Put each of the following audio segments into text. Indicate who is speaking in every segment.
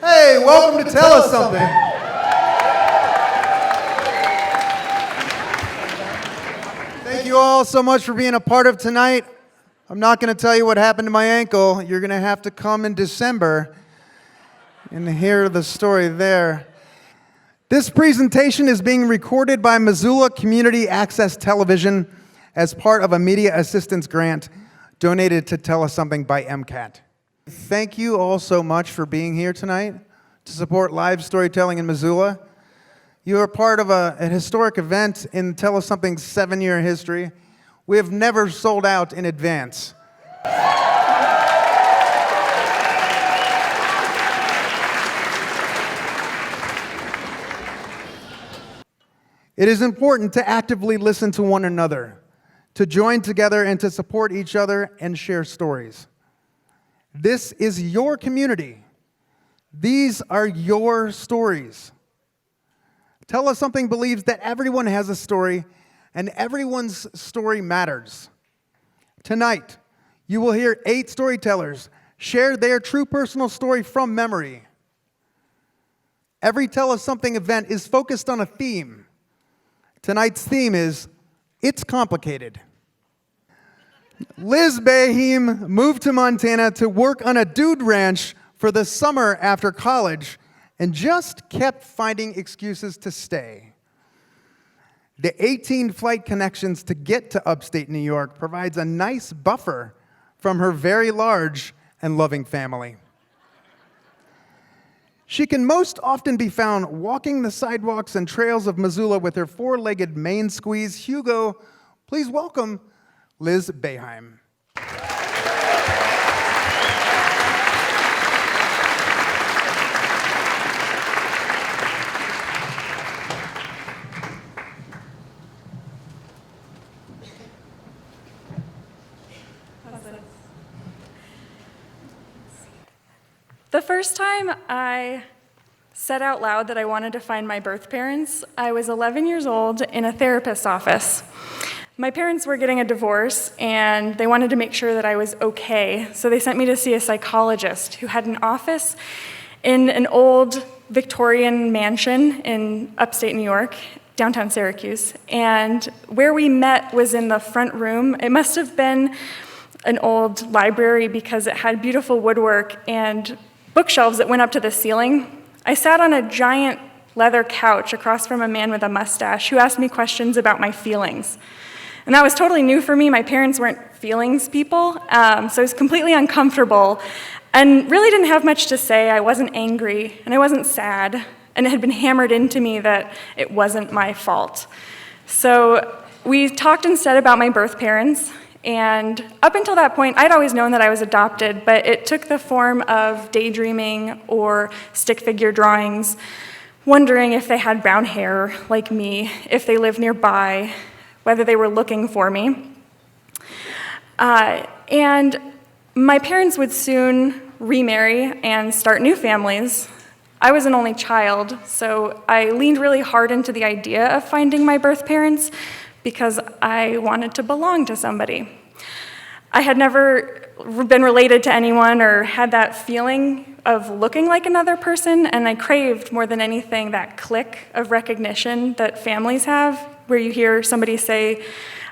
Speaker 1: Hey, welcome to Tell Us Something. Thank you all so much for being a part of tonight. I'm not going to tell you what happened to my ankle. You're going to have to come in December and hear the story there. This presentation is being recorded by Missoula Community Access Television as part of a media assistance grant donated to Tell Us Something by MCAT. Thank you all so much for being here tonight to support live storytelling in Missoula. You are part of a historic event in Tell Us Something's 7-year history. We have never sold out in advance. It is important to actively listen to one another, to join together and to support each other and share stories. This is your community. These are your stories. Tell Us Something believes that everyone has a story and everyone's story matters. Tonight, you will hear 8 storytellers share their true personal story from memory. Every Tell Us Something event is focused on a theme. Tonight's theme is, It's Complicated. Liz Boeheim moved to Montana to work on a dude ranch for the summer after college and just kept finding excuses to stay. The 18 flight connections to get to upstate New York provides a nice buffer from her very large and loving family. She can most often be found walking the sidewalks and trails of Missoula with her 4-legged main squeeze, Hugo. Please welcome Liz Boeheim.
Speaker 2: The first time I said out loud that I wanted to find my birth parents, I was 11 years old in a therapist's office. My parents were getting a divorce, and they wanted to make sure that I was okay, so they sent me to see a psychologist who had an office in an old Victorian mansion in upstate New York, downtown Syracuse, and where we met was in the front room. It must have been an old library because it had beautiful woodwork and bookshelves that went up to the ceiling. I sat on a giant leather couch across from a man with a mustache who asked me questions about my feelings. And that was totally new for me. My parents weren't feelings people, so I was completely uncomfortable and really didn't have much to say. I wasn't angry and I wasn't sad, and it had been hammered into me that it wasn't my fault. So we talked instead about my birth parents, and up until that point, I'd always known that I was adopted, but it took the form of daydreaming or stick figure drawings, wondering if they had brown hair like me, if they lived nearby, whether they were looking for me. And my parents would soon remarry and start new families. I was an only child, so I leaned really hard into the idea of finding my birth parents because I wanted to belong to somebody. I had never been related to anyone or had that feeling of looking like another person, and I craved more than anything that click of recognition that families have, where you hear somebody say,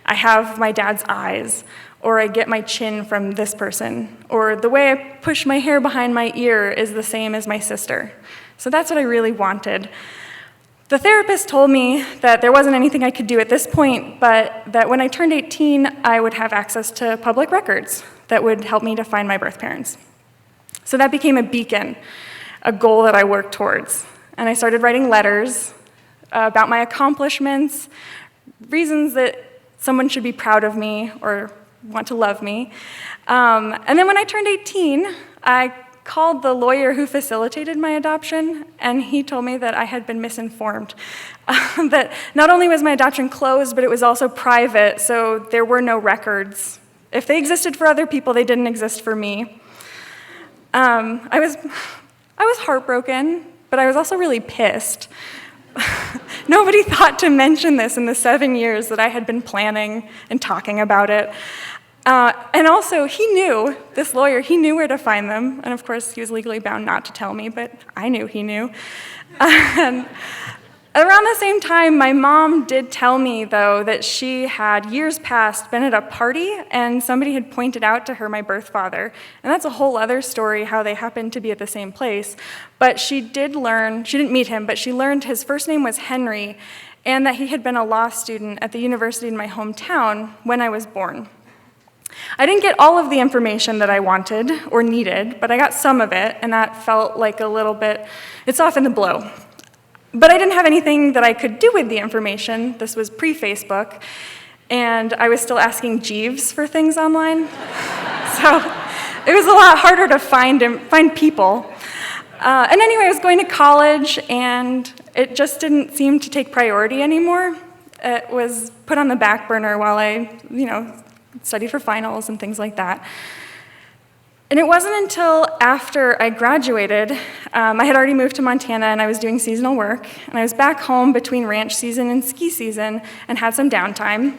Speaker 2: I have my dad's eyes, or I get my chin from this person, or the way I push my hair behind my ear is the same as my sister. So that's what I really wanted. The therapist told me that there wasn't anything I could do at this point, but that when I turned 18, I would have access to public records that would help me to find my birth parents. So that became a beacon, a goal that I worked towards. And I started writing letters about my accomplishments, reasons that someone should be proud of me or want to love me. And then when I turned 18, I called the lawyer who facilitated my adoption, and he told me that I had been misinformed. That not only was my adoption closed, but it was also private, so there were no records. If they existed for other people, they didn't exist for me. I was heartbroken, but I was also really pissed. Nobody thought to mention this in the 7 years that I had been planning and talking about it. And also, this lawyer, he knew where to find them. And of course, he was legally bound not to tell me, but I knew he knew. And around the same time, my mom did tell me, though, that she had years past been at a party and somebody had pointed out to her my birth father. And that's a whole other story, how they happened to be at the same place. But she didn't meet him, but she learned his first name was Henry and that he had been a law student at the university in my hometown when I was born. I didn't get all of the information that I wanted or needed, but I got some of it, and that felt like a little bit, it softened the blow. But I didn't have anything that I could do with the information. This was pre-Facebook, and I was still asking Jeeves for things online. So it was a lot harder to find people. And anyway, I was going to college, and it just didn't seem to take priority anymore. It was put on the back burner while I, studied for finals and things like that. And it wasn't until after I graduated, I had already moved to Montana and I was doing seasonal work, and I was back home between ranch season and ski season and had some downtime.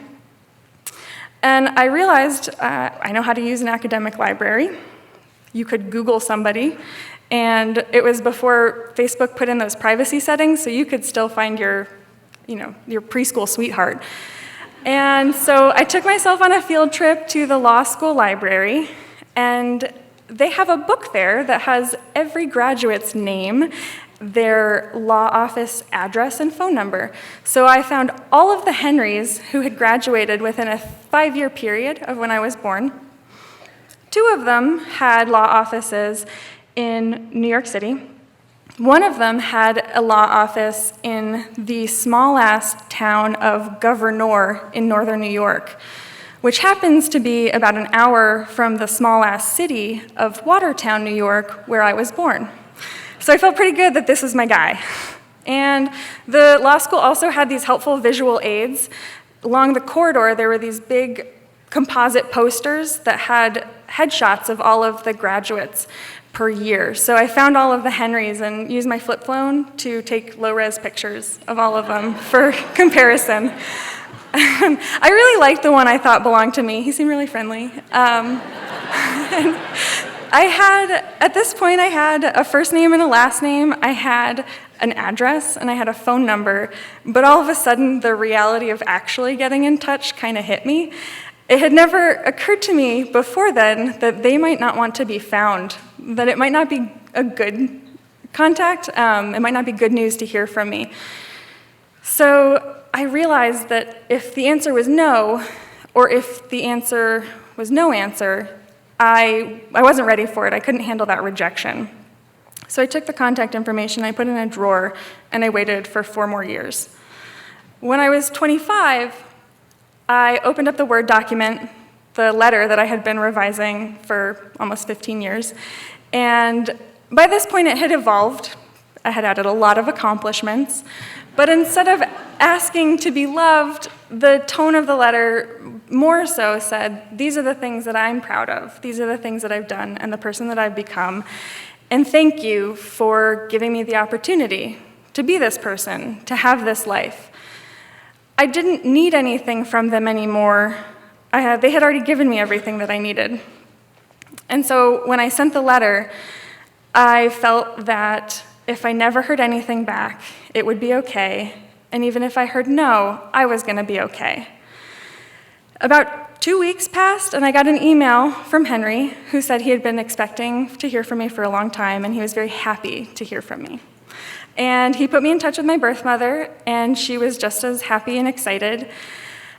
Speaker 2: And I realized I know how to use an academic library. You could Google somebody, and it was before Facebook put in those privacy settings, so you could still find your preschool sweetheart. And so I took myself on a field trip to the law school library, and they have a book there that has every graduate's name, their law office address, and phone number. So I found all of the Henrys who had graduated within a 5-year period of when I was born. 2 of them had law offices in New York City. One of them had a law office in the small-ass town of Gouverneur in northern New York, which happens to be about an hour from the small-ass city of Watertown, New York, where I was born. So I felt pretty good that this was my guy. And the law school also had these helpful visual aids. Along the corridor, there were these big composite posters that had headshots of all of the graduates per year. So I found all of the Henrys and used my flip phone to take low-res pictures of all of them for comparison. I really liked the one I thought belonged to me. He seemed really friendly. At this point, I had a first name and a last name. I had an address, and I had a phone number. But all of a sudden, the reality of actually getting in touch kind of hit me. It had never occurred to me before then that they might not want to be found, that it might not be a good contact, it might not be good news to hear from me. So I realized that if the answer was no, or if the answer was no answer, I wasn't ready for it. I couldn't handle that rejection. So I took the contact information, I put it in a drawer, and I waited for 4 more years. When I was 25, I opened up the Word document, the letter that I had been revising for almost 15 years, and by this point it had evolved. I had added a lot of accomplishments, but instead of asking to be loved, the tone of the letter more so said, these are the things that I'm proud of, these are the things that I've done, and the person that I've become, and thank you for giving me the opportunity to be this person, to have this life. I didn't need anything from them anymore. They had already given me everything that I needed. And so when I sent the letter, I felt that if I never heard anything back, it would be okay. And even if I heard no, I was going to be okay. About 2 weeks passed, and I got an email from Henry, who said he had been expecting to hear from me for a long time, and he was very happy to hear from me. And he put me in touch with my birth mother, and she was just as happy and excited.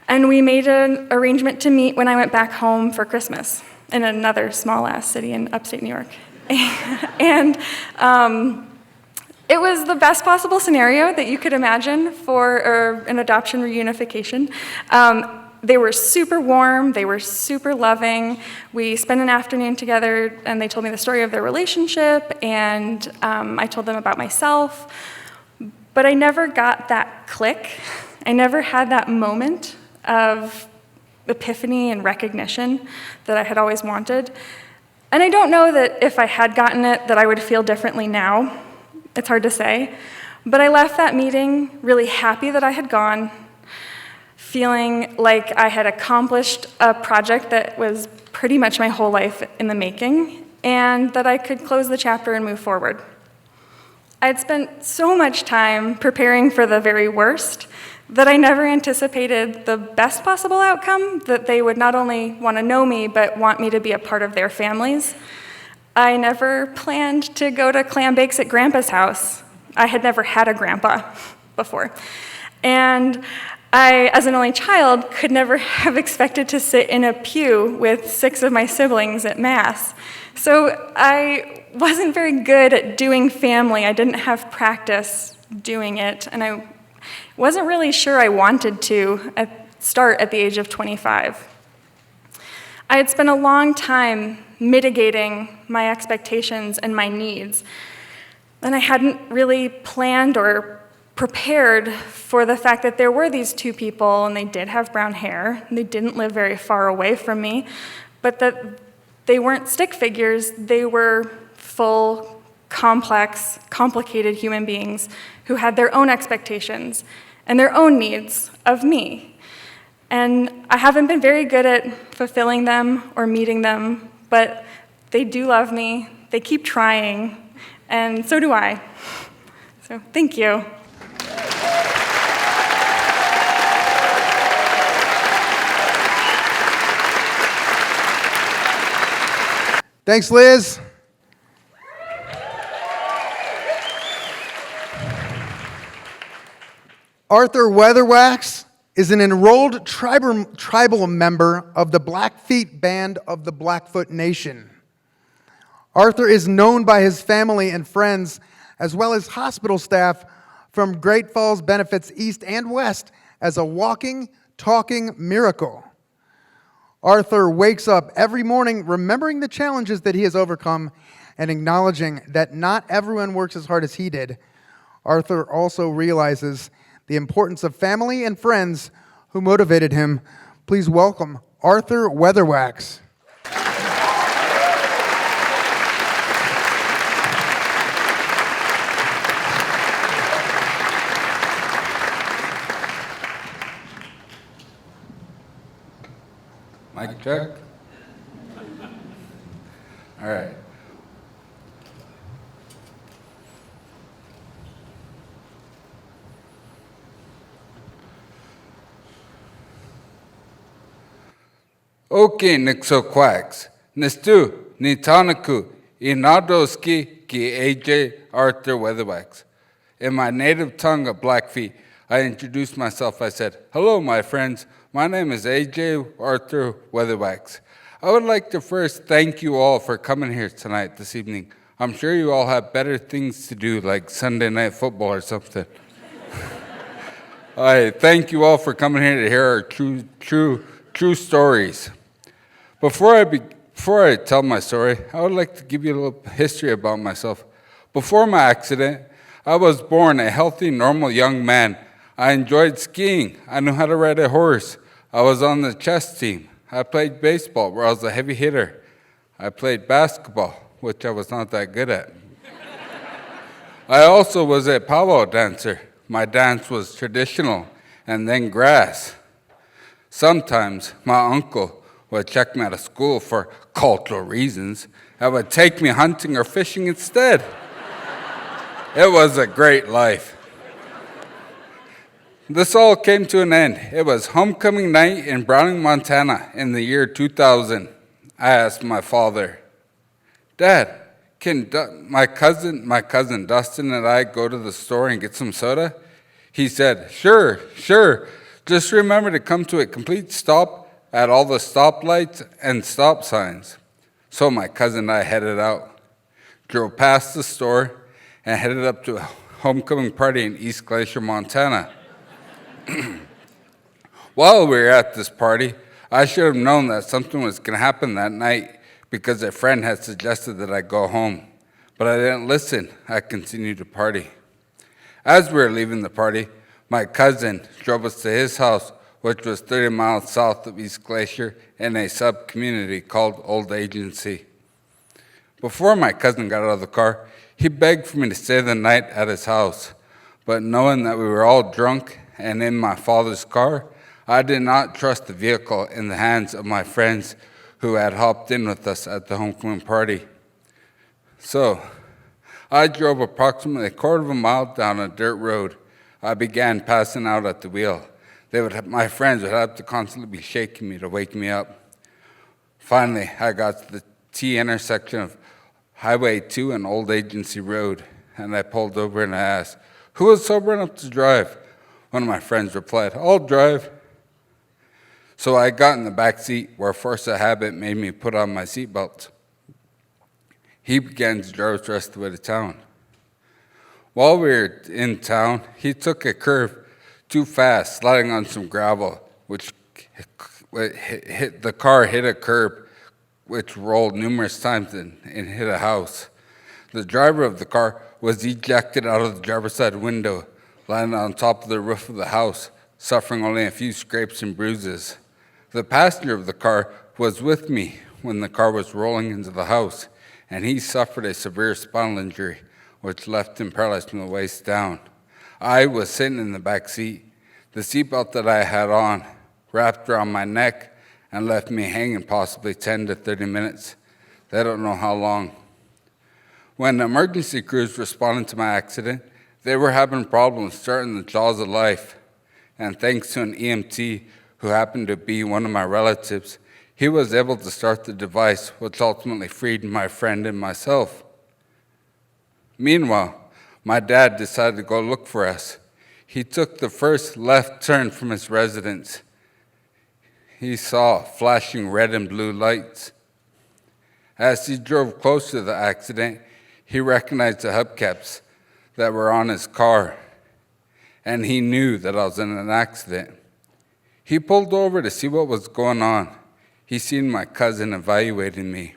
Speaker 2: And we made an arrangement to meet when I went back home for Christmas in another small-ass city in upstate New York. And it was the best possible scenario that you could imagine for an adoption reunification. They were super warm, they were super loving. We spent an afternoon together, and they told me the story of their relationship, and I told them about myself. But I never got that click. I never had that moment of epiphany and recognition that I had always wanted. And I don't know that if I had gotten it, that I would feel differently now. It's hard to say. But I left that meeting really happy that I had gone, feeling like I had accomplished a project that was pretty much my whole life in the making, and that I could close the chapter and move forward. I had spent so much time preparing for the very worst that I never anticipated the best possible outcome, that they would not only want to know me, but want me to be a part of their families. I never planned to go to clam bakes at Grandpa's house. I had never had a grandpa before. And I, as an only child, could never have expected to sit in a pew with 6 of my siblings at Mass. So I wasn't very good at doing family. I didn't have practice doing it, and I wasn't really sure I wanted to start at the age of 25. I had spent a long time mitigating my expectations and my needs, and I hadn't really planned or prepared for the fact that there were these 2 people, and they did have brown hair, and they didn't live very far away from me, but that they weren't stick figures. They were full, complex, complicated human beings who had their own expectations and their own needs of me. And I haven't been very good at fulfilling them or meeting them, but they do love me, they keep trying, and so do I. So thank you.
Speaker 1: Thanks, Liz. Arthur Weatherwax is an enrolled tribal member of the Blackfeet band of the Blackfoot Nation. Arthur is known by his family and friends, as well as hospital staff from Great Falls Benefits East and West, as a walking, talking miracle. Arthur wakes up every morning remembering the challenges that he has overcome and acknowledging that not everyone works as hard as he did. Arthur also realizes the importance of family and friends who motivated him. Please welcome Arthur Weatherwax.
Speaker 3: Mic check. All right. Okay, Nixo Quacks. Nistu, Nitanaku, Inadoski, Ki AJ Arthur Weatherwax. In my native tongue of Blackfeet, I introduced myself. I said, "Hello, my friends. My name is AJ Arthur Weatherwax. I would like to first thank you all for coming here tonight, this evening. I'm sure you all have better things to do, like Sunday night football or something. I thank you all for coming here to hear our true stories. Before I tell my story, I would like to give you a little history about myself. Before my accident, I was born a healthy, normal young man. I enjoyed skiing. I knew how to ride a horse. I was on the chess team. I played baseball, where I was a heavy hitter. I played basketball, which I was not that good at. I also was a powwow dancer. My dance was traditional and then grass. Sometimes my uncle would check me out of school for cultural reasons and would take me hunting or fishing instead. It was a great life. This all came to an end. It was homecoming night in Browning, Montana in the year 2000. I asked my father, "Dad, can my cousin Dustin and I go to the store and get some soda?" He said, Sure. Just remember to come to a complete stop at all the stoplights and stop signs." So my cousin and I headed out, drove past the store, and headed up to a homecoming party in East Glacier, Montana. While we were at this party, I should have known that something was going to happen that night because a friend had suggested that I go home. But I didn't listen. I continued to party. As we were leaving the party, my cousin drove us to his house, which was 30 miles south of East Glacier in a sub-community called Old Agency. Before my cousin got out of the car, he begged for me to stay the night at his house. But knowing that we were all drunk and in my father's car, I did not trust the vehicle in the hands of my friends who had hopped in with us at the homecoming party. So, I drove approximately a quarter of a mile down a dirt road. I began passing out at the wheel. My friends would have to constantly be shaking me to wake me up. Finally, I got to the T intersection of Highway 2 and Old Agency Road, and I pulled over and I asked, "Who is sober enough to drive?" One of my friends replied, "I'll drive." So I got in the back seat, where force of habit made me put on my seatbelt. He began to drive the rest of the way to town. While we were in town, he took a curve too fast, sliding on some gravel, which the car hit a curb, which rolled numerous times and hit a house. The driver of the car was ejected out of the driver's side window, landing on top of the roof of the house, suffering only a few scrapes and bruises. The passenger of the car was with me when the car was rolling into the house, and he suffered a severe spinal injury, which left him paralyzed from the waist down. I was sitting in the back seat. The seatbelt that I had on wrapped around my neck and left me hanging possibly 10 to 30 minutes. They don't know how long. When emergency crews responded to my accident, they were having problems starting the jaws of life. And thanks to an EMT who happened to be one of my relatives, he was able to start the device, which ultimately freed my friend and myself. Meanwhile, my dad decided to go look for us. He took the first left turn from his residence. He saw flashing red and blue lights. As he drove close to the accident, he recognized the hubcaps that were on his car, and he knew that I was in an accident. He pulled over to see what was going on. He seen my cousin evaluating me.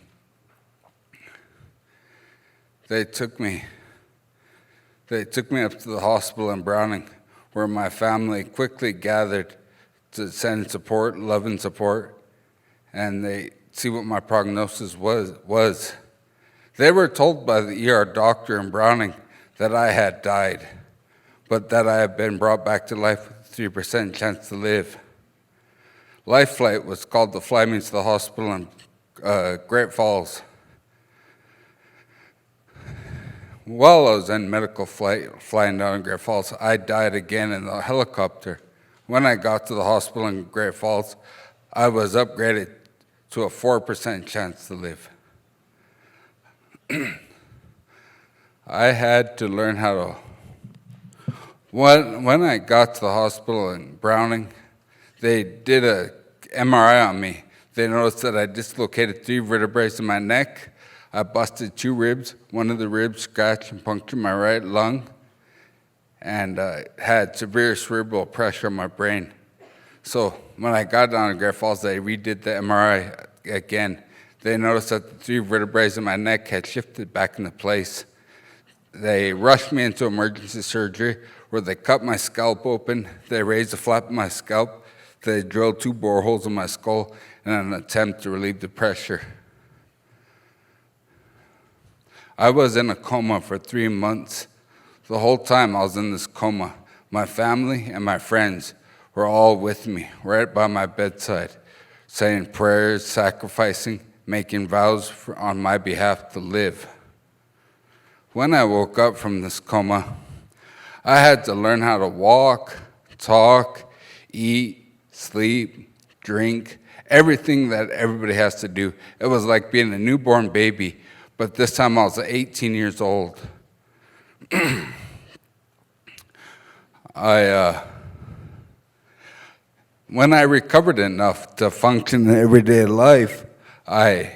Speaker 3: They took me up to the hospital in Browning, where my family quickly gathered to send support, love and support, and they see what my prognosis was. They were told by the ER doctor in Browning that I had died, but that I had been brought back to life with a 3% chance to live. Life flight was called to fly me to the hospital in Great Falls. While I was in medical flight, flying down in Great Falls, I died again in the helicopter. When I got to the hospital in Great Falls, I was upgraded to a 4% chance to live. I had to learn how to. When I got to the hospital in Browning, they did a MRI on me. They noticed that I dislocated 3 vertebrae in my neck. I busted 2 ribs. One of the ribs scratched and punctured my right lung, and had severe cerebral pressure on my brain. So when I got down to Great Falls, they redid the MRI again. They noticed that the 3 vertebrae in my neck had shifted back into place. They rushed me into emergency surgery, where they cut my scalp open. They raised the flap of my scalp. They drilled 2 boreholes in my skull in an attempt to relieve the pressure. I was in a coma for 3 months. The whole time I was in this coma, my family and my friends were all with me, right by my bedside, saying prayers, sacrificing, making vows on my behalf to live. When I woke up from this coma, I had to learn how to walk, talk, eat, sleep, drink, everything that everybody has to do. It was like being a newborn baby, but this time I was 18 years old. When I recovered enough to function in everyday life, in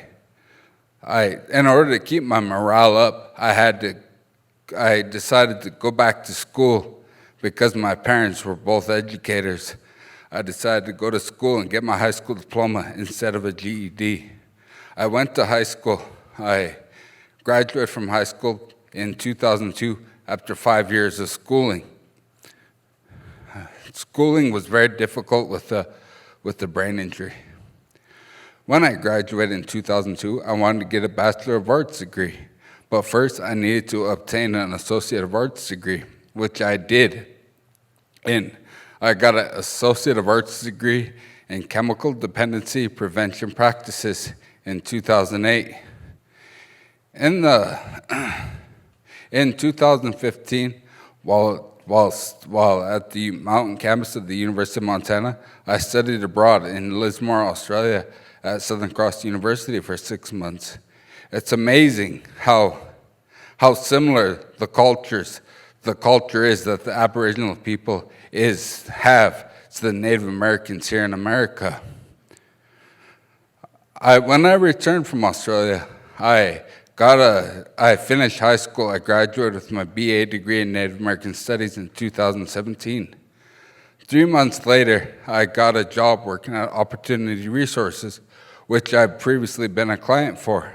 Speaker 3: order to keep my morale up, I decided to go back to school because my parents were both educators. I decided to go to school and get my high school diploma instead of a GED. I went to high school. I graduated from high school in 2002 after 5 years of schooling. Schooling was very difficult with the brain injury. When I graduated in 2002, I wanted to get a Bachelor of Arts degree. But first, I needed to obtain an Associate of Arts degree, which I did in I got an Associate of Arts degree in Chemical Dependency Prevention Practices in 2008. In 2015, while at the mountain campus of the University of Montana, I studied abroad in Lismore, Australia at Southern Cross University for 6 months. It's amazing how similar the culture is that the Aboriginal people have to the Native Americans here in America. When I returned from Australia, I finished high school. I graduated with my BA degree in Native American Studies in 2017. 3 months later, I got a job working at Opportunity Resources, which I'd previously been a client for.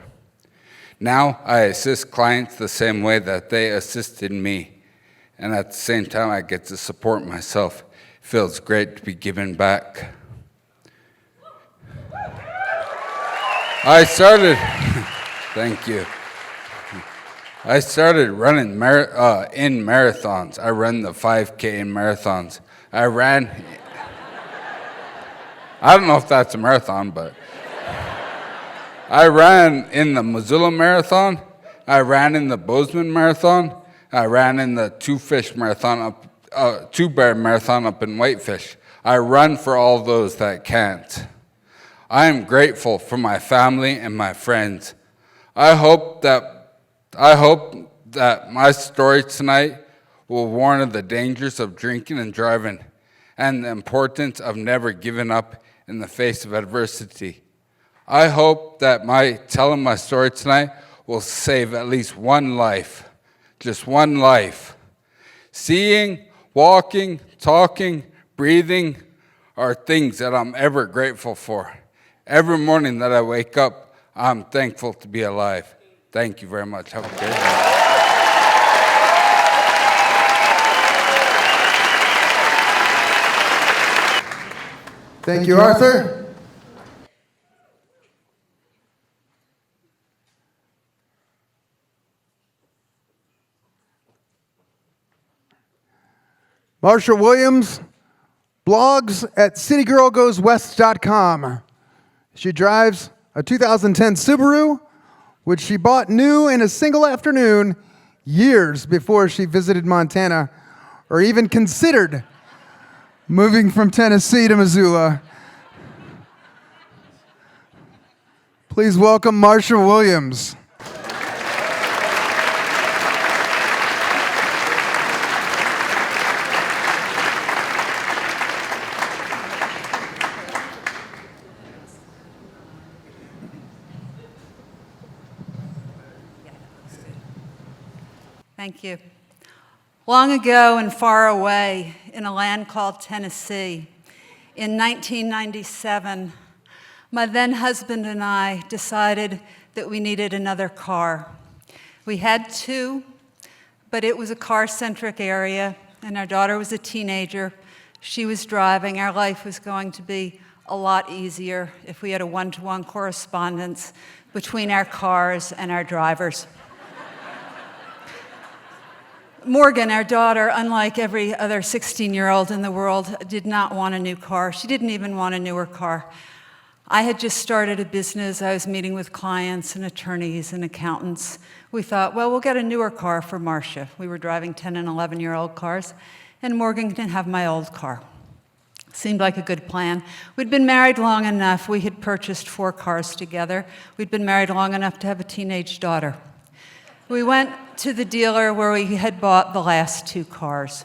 Speaker 3: Now, I assist clients the same way that they assisted me, and at the same time, I get to support myself. It feels great to be giving back. Thank you. I started running in marathons. I ran the 5K in marathons. I don't know if that's a marathon, but I ran in the Missoula Marathon. I ran in the Bozeman Marathon. I ran in the Two-Bear Marathon up in Whitefish. I run for all those that can't. I am grateful for my family and my friends. I hope that my story tonight will warn of the dangers of drinking and driving and the importance of never giving up in the face of adversity. I hope that telling my story tonight will save at least one life, just one life. Seeing, walking, talking, breathing are things that I'm ever grateful for. Every morning that I wake up, I'm thankful to be alive. Thank you very much. Have a great day.
Speaker 1: Thank you, Arthur. Marcia Williams blogs at citygirlgoeswest.com. She drives a 2010 Subaru, which she bought new in a single afternoon years before she visited Montana or even considered moving from Tennessee to Missoula. Please welcome Marcia Williams.
Speaker 4: Thank you. Long ago and far away in a land called Tennessee, in 1997, my then husband and I decided that we needed another car. We had two, but it was a car-centric area, and our daughter was a teenager. She was driving. Our life was going to be a lot easier if we had a one-to-one correspondence between our cars and our drivers. Morgan, our daughter, unlike every other 16-year-old in the world, did not want a new car. She didn't even want a newer car. I had just started a business. I was meeting with clients and attorneys and accountants. We thought, well, we'll get a newer car for Marcia. We were driving 10 and 11-year-old cars, and Morgan can have my old car. Seemed like a good plan. We'd been married long enough. We had purchased 4 cars together. We'd been married long enough to have a teenage daughter. We went to the dealer where we had bought the last 2 cars.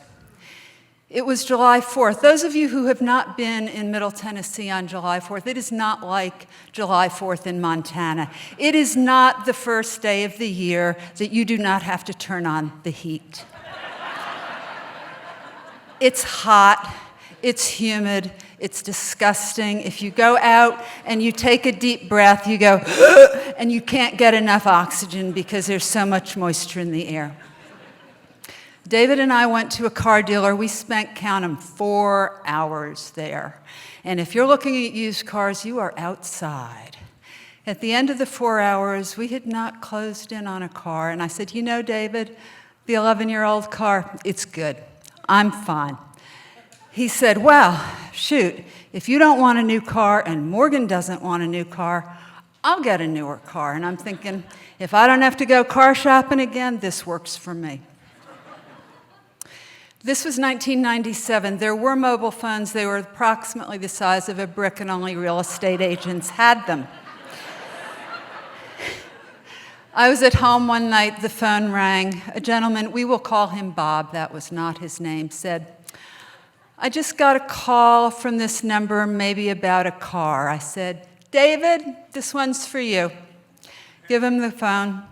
Speaker 4: It was July 4th. Those of you who have not been in Middle Tennessee on July 4th, it is not like July 4th in Montana. It is not the first day of the year that you do not have to turn on the heat. It's hot, it's humid, it's disgusting. If you go out and you take a deep breath, you go, and you can't get enough oxygen because there's so much moisture in the air. David and I went to a car dealer. We spent, count 'em, 4 hours there. And if you're looking at used cars, you are outside. At the end of the 4 hours, we had not closed in on a car. And I said, you know, David, the 11-year-old car, it's good. I'm fine. He said, well, shoot, if you don't want a new car and Morgan doesn't want a new car, I'll get a newer car. And I'm thinking, if I don't have to go car shopping again, this works for me. This was 1997. There were mobile phones. They were approximately the size of a brick, and only real estate agents had them. I was at home one night, the phone rang. A gentleman, we will call him Bob, that was not his name, said, I just got a call from this number, maybe about a car. I said, David, this one's for you. Give him the phone.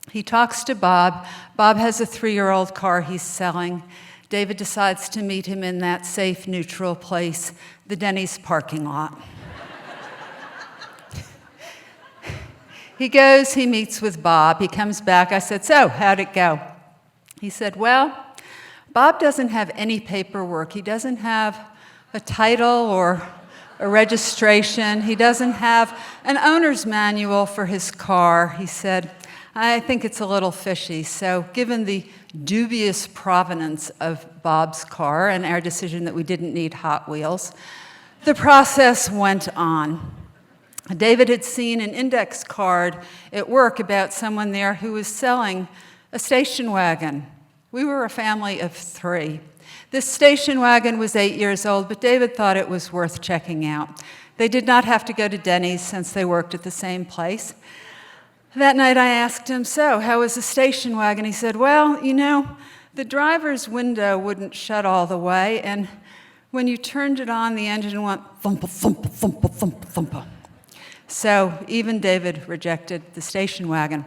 Speaker 4: He talks to Bob. Bob has a 3-year-old car he's selling. David decides to meet him in that safe, neutral place, the Denny's parking lot. He goes, he meets with Bob. He comes back. I said, so, how'd it go? He said, well, Bob doesn't have any paperwork. He doesn't have a title or a registration. He doesn't have an owner's manual for his car. He said, I think it's a little fishy. So given the dubious provenance of Bob's car and our decision that we didn't need Hot Wheels, the process went on. David had seen an index card at work about someone there who was selling a station wagon. We were a family of 3. This station wagon was 8 years old, but David thought it was worth checking out. They did not have to go to Denny's since they worked at the same place. That night I asked him, so, how was the station wagon? He said, well, you know, the driver's window wouldn't shut all the way, and when you turned it on, the engine went thumpa, thumpa, thumpa, thumpa, thumpa. So even David rejected the station wagon.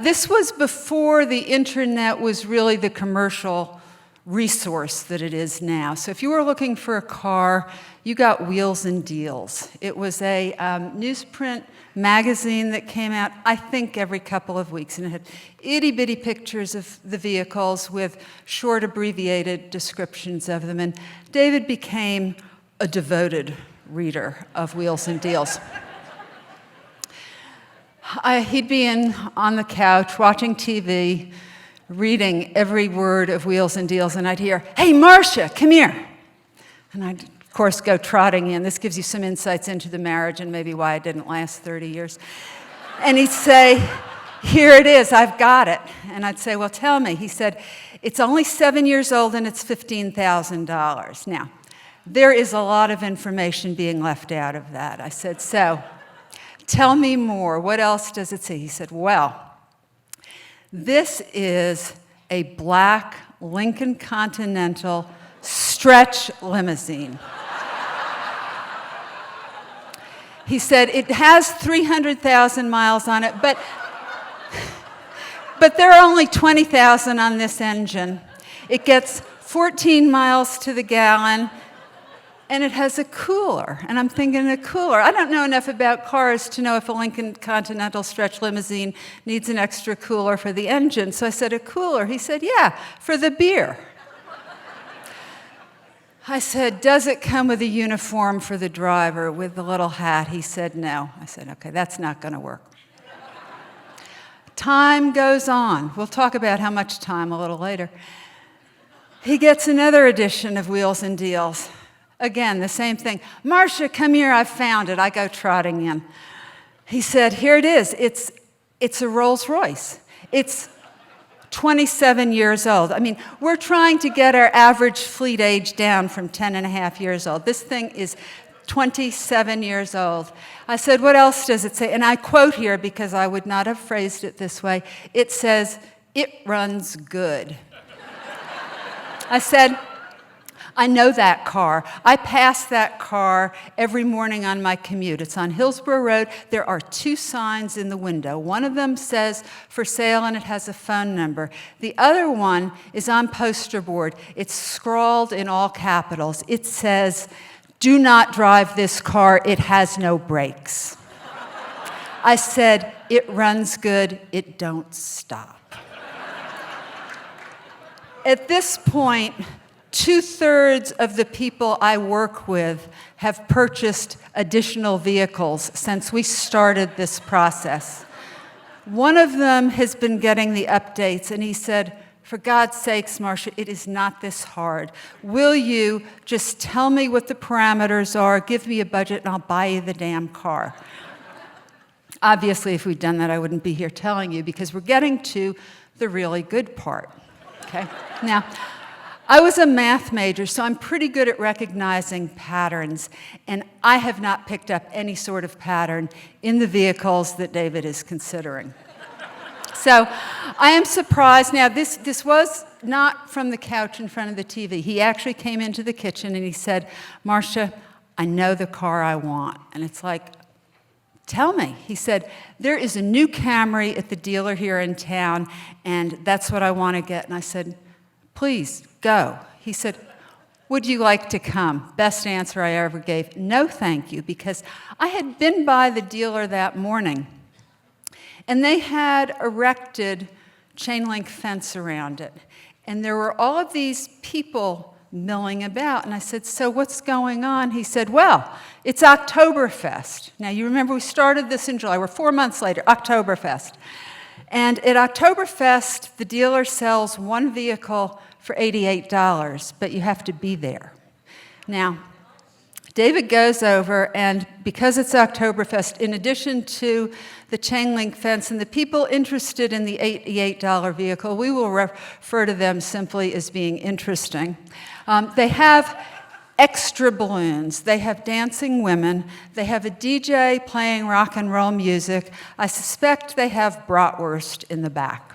Speaker 4: This was before the internet was really the commercial resource that it is now. So if you were looking for a car, you got Wheels and Deals. It was a newsprint magazine that came out, I think, every couple of weeks, and it had itty-bitty pictures of the vehicles with short, abbreviated descriptions of them. And David became a devoted reader of Wheels and Deals. He'd be on the couch watching TV, reading every word of Wheels and Deals, and I'd hear, hey, Marcia, come here. And I'd, of course, go trotting in. This gives you some insights into the marriage and maybe why it didn't last 30 years. And he'd say, here it is, I've got it. And I'd say, well, tell me. He said, it's only 7 years old and it's $15,000. Now, there is a lot of information being left out of that. I said, so, tell me more. What else does it say? He said, well, this is a black Lincoln Continental stretch limousine. He said, it has 300,000 miles on it, but there are only 20,000 on this engine. It gets 14 miles to the gallon, and it has a cooler. And I'm thinking, a cooler. I don't know enough about cars to know if a Lincoln Continental stretch limousine needs an extra cooler for the engine. So I said, a cooler? He said, yeah, for the beer. I said, does it come with a uniform for the driver with the little hat? He said, no. I said, okay, that's not going to work. Time goes on. We'll talk about how much time a little later. He gets another edition of Wheels and Deals. Again, the same thing. Marcia, come here, I've found it. I go trotting in. He said, here it is. It's a Rolls Royce. It's 27 years old. I mean, we're trying to get our average fleet age down from 10 and a half years old. This thing is 27 years old. I said, what else does it say? And I quote here because I would not have phrased it this way. It says, it runs good. I said, I know that car. I pass that car every morning on my commute. It's on Hillsborough Road. There are 2 signs in the window. One of them says for sale and it has a phone number. The other one is on poster board. It's scrawled in all capitals. It says, do not drive this car. It has no brakes. I said, it runs good. It don't stop. At this point, 2/3 of the people I work with have purchased additional vehicles since we started this process. One of them has been getting the updates, and he said, for God's sakes, Marcia, it is not this hard. Will you just tell me what the parameters are, give me a budget, and I'll buy you the damn car? Obviously, if we'd done that, I wouldn't be here telling you, because we're getting to the really good part, okay? Now, I was a math major, so I'm pretty good at recognizing patterns, and I have not picked up any sort of pattern in the vehicles that David is considering. So I am surprised. Now, this was not from the couch in front of the TV. He actually came into the kitchen and he said, Marcia, I know the car I want. And it's like, tell me. He said, there is a new Camry at the dealer here in town, and that's what I want to get. And I said, please, go. He said, would you like to come? Best answer I ever gave. No, thank you, because I had been by the dealer that morning, and they had erected chain link fence around it. And there were all of these people milling about. And I said, so what's going on? He said, well, it's Oktoberfest. Now, you remember we started this in July. We're 4 months later, Oktoberfest. And at Oktoberfest, the dealer sells one vehicle for $88, but you have to be there. Now, David goes over, and because it's Oktoberfest, in addition to the chain link fence and the people interested in the $88 vehicle, we will refer to them simply as being interesting. They have extra balloons. They have dancing women. They have a DJ playing rock and roll music. I suspect they have bratwurst in the back.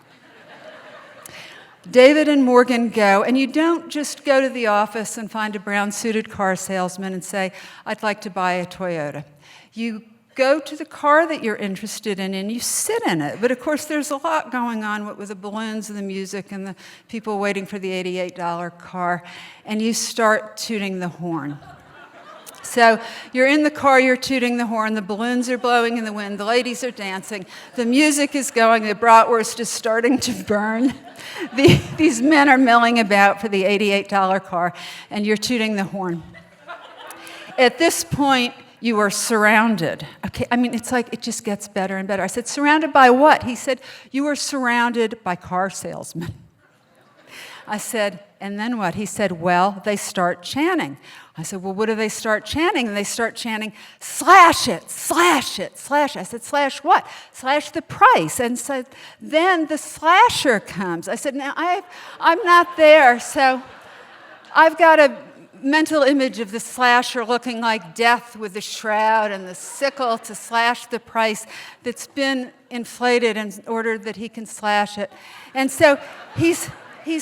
Speaker 4: David and Morgan go, and you don't just go to the office and find a brown-suited car salesman and say, I'd like to buy a Toyota. You go to the car that you're interested in and you sit in it. But of course, there's a lot going on with the balloons and the music and the people waiting for the $88 car, and you start tooting the horn. So you're in the car, you're tooting the horn, the balloons are blowing in the wind, the ladies are dancing, the music is going, the bratwurst is starting to burn. These men are milling about for the $88 car, and you're tooting the horn. At this point, you are surrounded. Okay, I mean, it's like it just gets better and better. I said, surrounded by what? He said, you are surrounded by car salesmen. I said, and then what? He said, well, they start chanting. I said, well, what do they start chanting? And they start chanting, slash it, slash it, slash it. I said, slash what? Slash the price. And said, then the slasher comes. I said, now I'm not there, so I've got a mental image of the slasher looking like death with the shroud and the sickle to slash the price that's been inflated in order that he can slash it. And so he's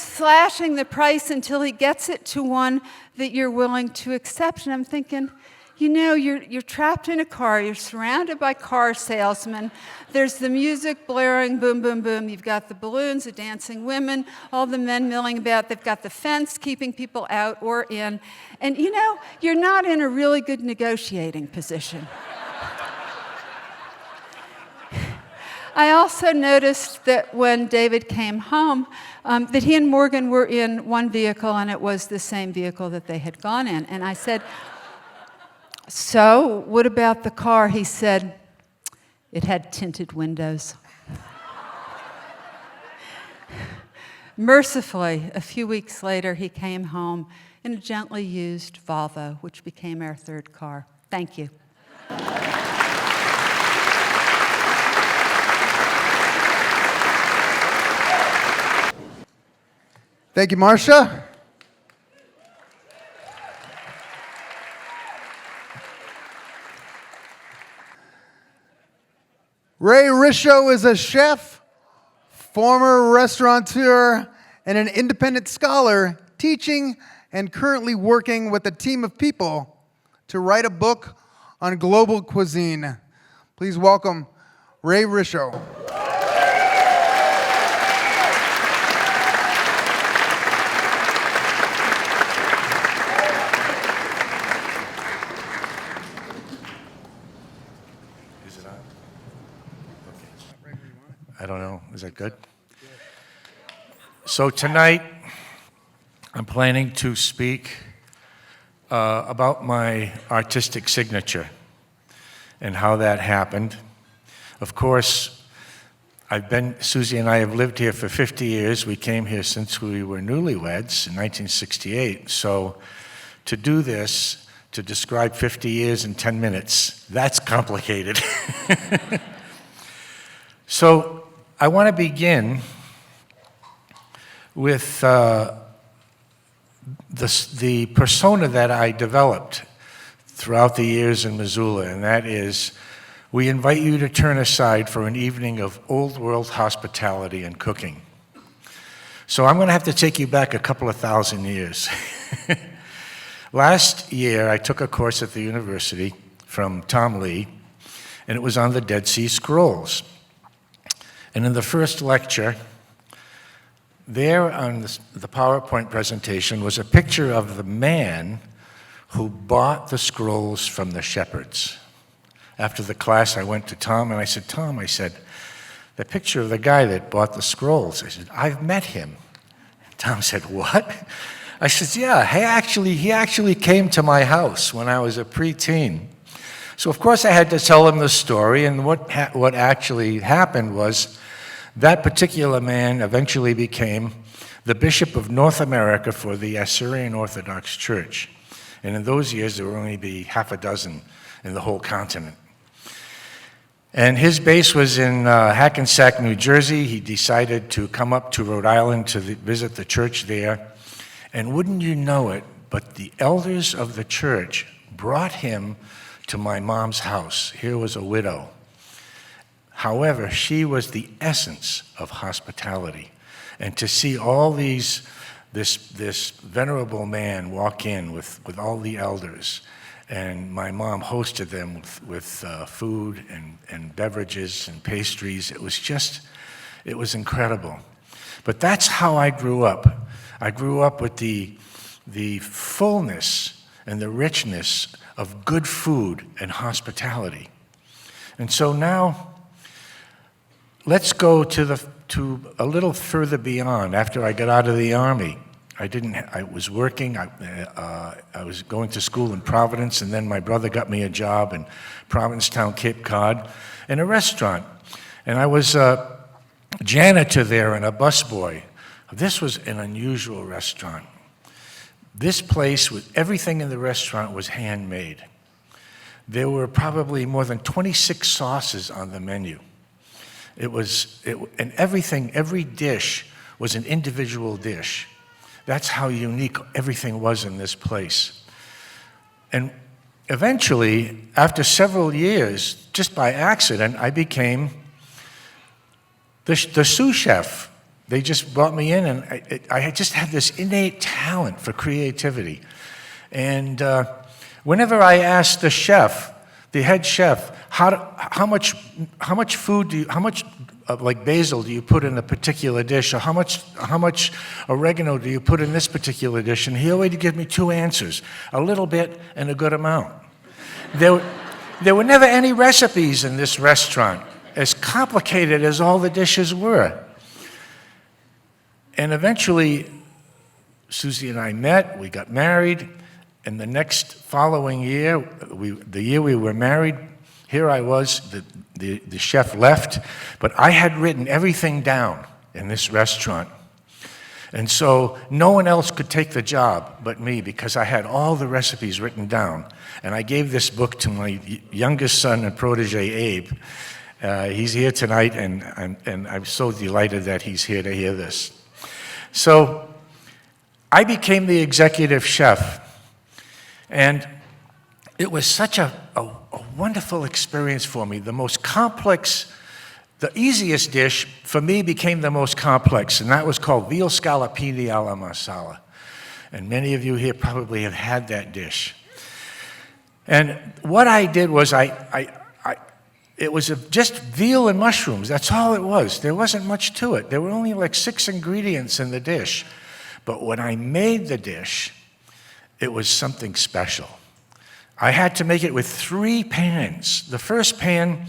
Speaker 4: slashing the price until he gets it to one that you're willing to accept. And I'm thinking, you know, you're trapped in a car. You're surrounded by car salesmen. There's the music blaring, boom, boom, boom. You've got the balloons, the dancing women, all the men milling about. They've got the fence keeping people out or in. And, you know, you're not in a really good negotiating position. I also noticed that when David came home, that he and Morgan were in one vehicle, and it was the same vehicle that they had gone in. And I said, so what about the car? He said, it had tinted windows. Mercifully, a few weeks later, he came home in a gently used Volvo, which became our third car. Thank you.
Speaker 1: Thank you, Marcia. Ray Risho is a chef, former restaurateur, and an independent scholar, teaching and currently working with a team of people to write a book on global cuisine. Please welcome Ray Risho.
Speaker 5: I don't know. Is that good? So tonight, I'm planning to speak about my artistic signature and how that happened. Of course, Susie and I have lived here for 50 years. We came here since we were newlyweds in 1968. So to do this, to describe 50 years in 10 minutes, that's complicated. So I want to begin with the persona that I developed throughout the years in Missoula, and that is, we invite you to turn aside for an evening of old world hospitality and cooking. So I'm going to have to take you back a couple of thousand years. Last year, I took a course at the university from Tom Lee, and it was on the Dead Sea Scrolls. And in the first lecture, there on the PowerPoint presentation was a picture of the man who bought the scrolls from the shepherds. After the class, I went to Tom and I said, Tom, the picture of the guy that bought the scrolls. I said, I've met him. Tom said, what? I said, yeah, he actually came to my house when I was a preteen. So of course I had to tell him the story, and what actually happened was that particular man eventually became the Bishop of North America for the Assyrian Orthodox Church. And in those years, there would only be half a dozen in the whole continent. And his base was in Hackensack, New Jersey. He decided to come up to Rhode Island to visit the church there. And wouldn't you know it, but the elders of the church brought him to my mom's house. Here was a widow. However, she was the essence of hospitality. And to see all this venerable man walk in with all the elders, and my mom hosted them with food and beverages and pastries, it was incredible. But that's how I grew up. I grew up with the fullness and the richness of good food and hospitality. And so now, let's go to a little further beyond. After I got out of the Army, I was working. I was going to school in Providence, and then my brother got me a job in Provincetown, Cape Cod, in a restaurant. And I was a janitor there and a busboy. This was an unusual restaurant. This place, with everything in the restaurant, was handmade. There were probably more than 26 sauces on the menu. And every dish was an individual dish. That's how unique everything was in this place. And eventually, after several years, just by accident, I became the sous chef. They just brought me in, and I just had this innate talent for creativity. And whenever I asked the chef, the head chef, how much like basil do you put in a particular dish, or how much oregano do you put in this particular dish, and he always gave me two answers: a little bit and a good amount. There were never any recipes in this restaurant, as complicated as all the dishes were. And eventually, Susie and I met, we got married, and the following year, the year we were married, here I was, the chef left, but I had written everything down in this restaurant. And so no one else could take the job but me, because I had all the recipes written down. And I gave this book to my youngest son and protege, Abe. He's here tonight, and I'm so delighted that he's here to hear this. So I became the executive chef, and it was such a wonderful experience for me. The most complex, the easiest dish for me became the most complex, and that was called veal scallopini alla marsala. And many of you here probably have had that dish. And what I did was it was just veal and mushrooms. That's all it was. There wasn't much to it. There were only like 6 ingredients in the dish. But when I made the dish, it was something special. I had to make it with 3 pans. The first pan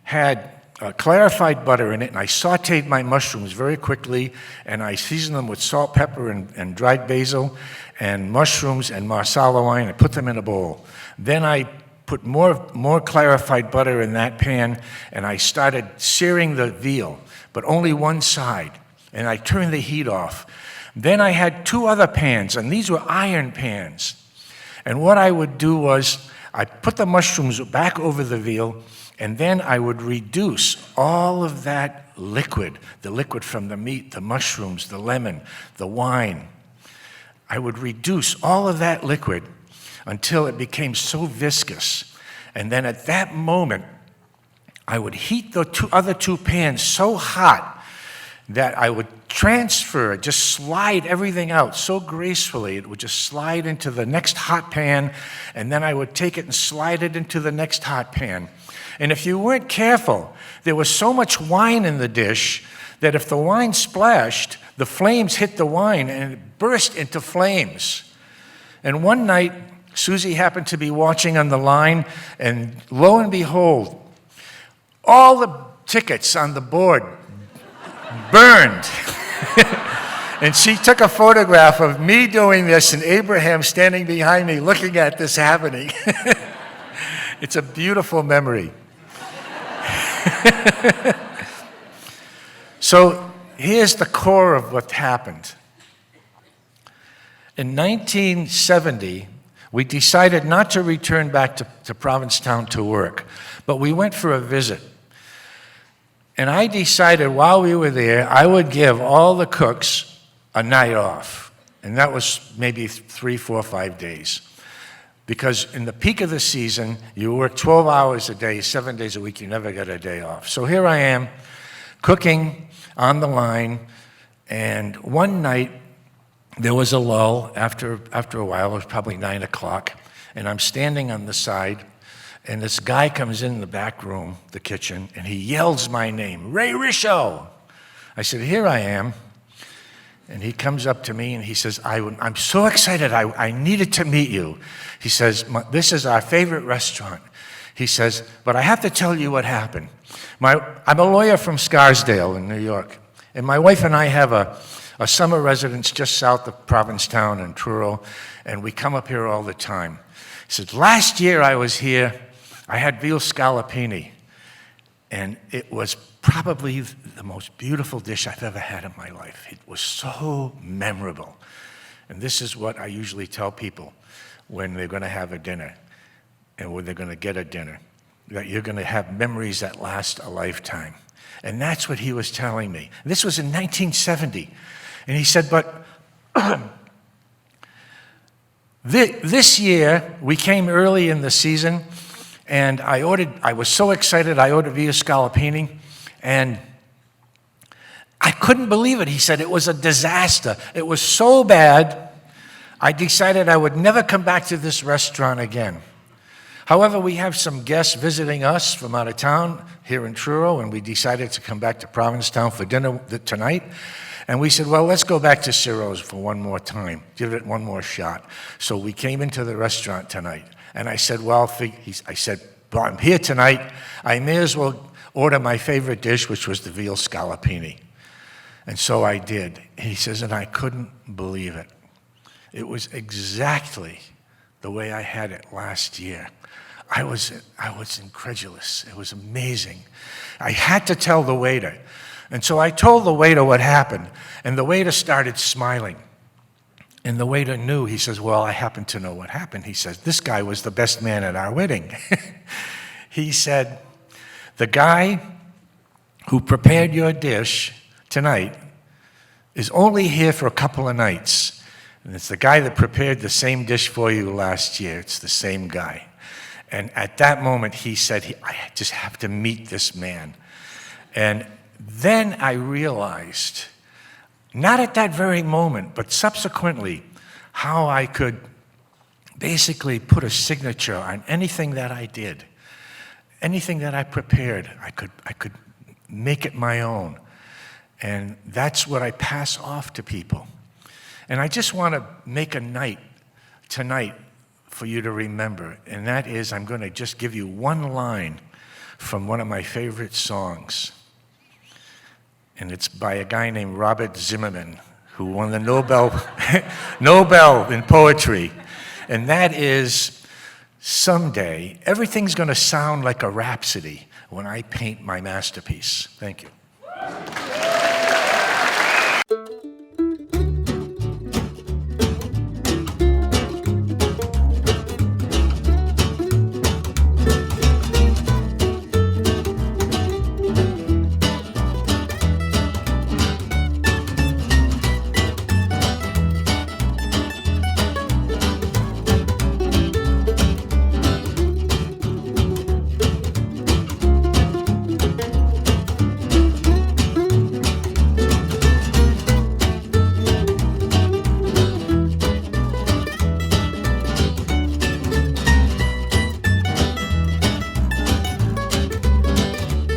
Speaker 5: had clarified butter in it, and I sauteed my mushrooms very quickly, and I seasoned them with salt, pepper, and dried basil, and mushrooms and marsala wine, and put them in a bowl. Then I put more clarified butter in that pan, and I started searing the veal, but only one side, and I turned the heat off. Then I had 2 other pans, and these were iron pans. And what I would do was I put the mushrooms back over the veal, and then I would reduce all of that liquid, the liquid from the meat, the mushrooms, the lemon, the wine. I would reduce all of that liquid until it became so viscous. And then at that moment, I would heat the other two pans so hot that I would transfer it, just slide everything out so gracefully. It would just slide into the next hot pan, and then I would take it and slide it into the next hot pan. And if you weren't careful, there was so much wine in the dish that if the wine splashed, the flames hit the wine and it burst into flames. And one night, Susie happened to be watching on the line, and lo and behold, all the tickets on the board burned. And she took a photograph of me doing this and Abraham standing behind me looking at this happening. It's a beautiful memory. So here's the core of what happened. In 1970, we decided not to return back to Provincetown to work, but we went for a visit. And I decided while we were there, I would give all the cooks a night off. And that was maybe 3, 4, 5 days. Because in the peak of the season, you work 12 hours a day, 7 days a week, you never get a day off. So here I am, cooking on the line, and one night, there was a lull after a while. It was probably 9 o'clock, and I'm standing on the side, and this guy comes in the back room, the kitchen, and he yells my name, Ray Risho. I said, here I am. And he comes up to me and he says, I'm so excited, I needed to meet you. He says, this is our favorite restaurant. He says, but I have to tell you what happened. I'm a lawyer from Scarsdale in New York, and my wife and I have a summer residence just south of Provincetown in Truro, and we come up here all the time. He said, last year I was here, I had veal scallopini, and it was probably the most beautiful dish I've ever had in my life. It was so memorable. And this is what I usually tell people when they're going to have a dinner and when they're going to get a dinner, that you're going to have memories that last a lifetime. And that's what he was telling me. This was in 1970. And he said, but this year, we came early in the season, and I was so excited, I ordered veal scallopini, and I couldn't believe it. He said it was a disaster. It was so bad, I decided I would never come back to this restaurant again. However, we have some guests visiting us from out of town here in Truro, and we decided to come back to Provincetown for dinner tonight. And we said, well, let's go back to Ciro's for one more time, give it one more shot. So we came into the restaurant tonight, and I said, well, I'm here tonight. I may as well order my favorite dish, which was the veal scallopini. And so I did. And he says, and I couldn't believe it. It was exactly the way I had it last year. I was incredulous. It was amazing. I had to tell the waiter. And so I told the waiter what happened, and the waiter started smiling. And the waiter knew. He says, well, I happen to know what happened. He says, this guy was the best man at our wedding. He said, the guy who prepared your dish tonight is only here for a couple of nights. And it's the guy that prepared the same dish for you last year. It's the same guy. And at that moment, he said, I just have to meet this man. And then I realized, not at that very moment, but subsequently, how I could basically put a signature on anything that I did. Anything that I prepared, I could make it my own. And that's what I pass off to people. And I just want to make a night tonight for you to remember. And that is, I'm going to just give you one line from one of my favorite songs. And it's by a guy named Robert Zimmerman, who won the Nobel in poetry. And that is, someday, everything's going to sound like a rhapsody when I paint my masterpiece. Thank you.